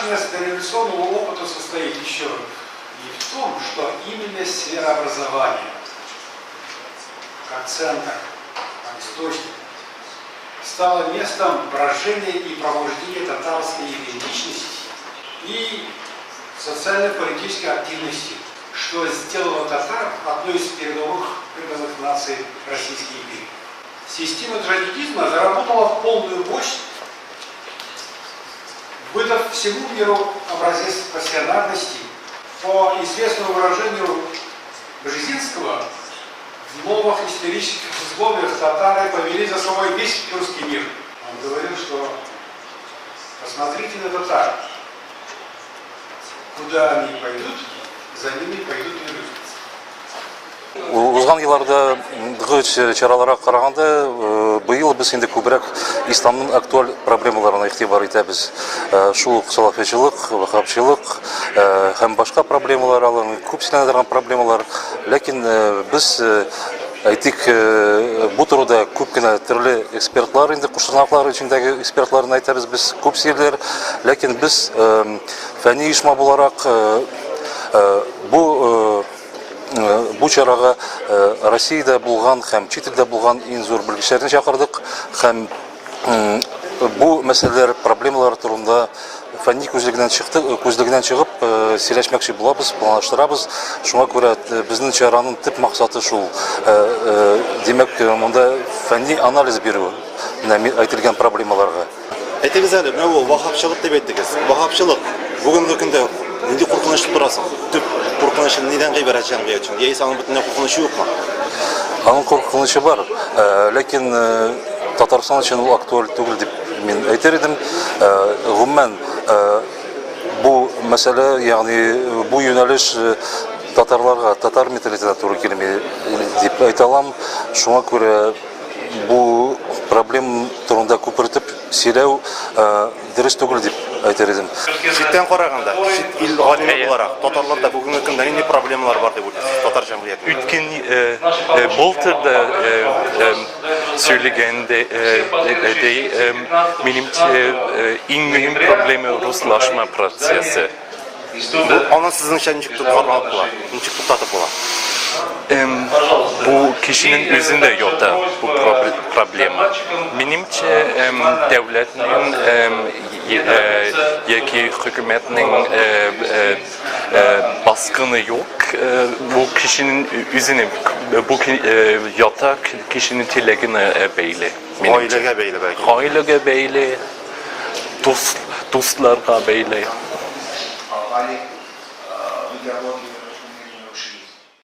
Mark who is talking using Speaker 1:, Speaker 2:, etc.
Speaker 1: важность дореволюционного опыта состоит еще и в том, что именно сфера образования, как центр, как источник, стала местом брожения и пробуждения татарской идентичности и социально-политической активности, что сделало татар одной из передовых наций Российской империи. Система джадидизма заработала в полную мощь, выдав всему миру образец пассионарности. По известному выражению Бжезинского, в новых исторических условиях татары повели за собой весь тюркский мир. Он говорил, что посмотрите на татар. Куда они пойдут, за ними пойдут и люди.
Speaker 2: Узган елларда чараларга караганда быел без инде күбрәк исламның актуаль проблемаларына игътибар итәбез. Шул салафичылык, вахабчылык һәм башка проблемалар, аларның күп синәдергән проблемалар. Ләкин без әйтик, бу турыда күп кенә төрле экспертлар инде кушылмаклар içindәге экспертларны әйтәбез без күп сөйләр. Ләкин без фәнни оешма буларак бу чарага Россиядә булган һәм чит илдә булган иң зур белгечләрне чакырдык һәм бу мәсьәләләр, проблемалар турында фәнни күзлегеннән чыгып сөйләшмәкче булабыз, планлаштырабыз. Шуңа күрә безнең чараның төп максаты шул. Димәк, монда фәнни анализ бирү әйтелгән проблемаларга.
Speaker 3: Әйтегез әле, менә ул вахабчылык дип әйттегез. Вахабчылык бүгенге көндә нинди куркынычлы торасың? Төп куркынышы нидән гыйбарәт җәмгыять өчен? Яисә аның бөтенләй куркынышы юкмы?
Speaker 2: Аның куркынышы бар, ләкин Татарстан өчен ул актуаль түгел дип мин әйтер идем. Гомумән бу мәсьәлә, ягъни бу юнәлеш татарларга, татар менталитетына туры килми дип әйтә алам. Шуңа күрә бу проблема турында күпертеп сөйләү дөрес түгел дип әйтер идем.
Speaker 3: Читтән караганда, чит ил галиме буларак, татарларда бүгенге көндә нинди проблемалар бар дип уйлыйсыз татар җәмгыятендә?
Speaker 4: Үткен былтырда söyləyəndə menimcə ən mühim problemi ruslaşma prosesi.
Speaker 3: Onun sizin nичек tutulmalı була? Nичек туктатып була?
Speaker 4: Bu kişinin özünde yok da bu problema. Menimce devletin yeki hükümetinin baskını yok. Bu kişinin özünü, bu yatak kişinin tilegine beyli.
Speaker 3: Ailege beyli belki.
Speaker 4: Ailege beyli, dostlarga beyli.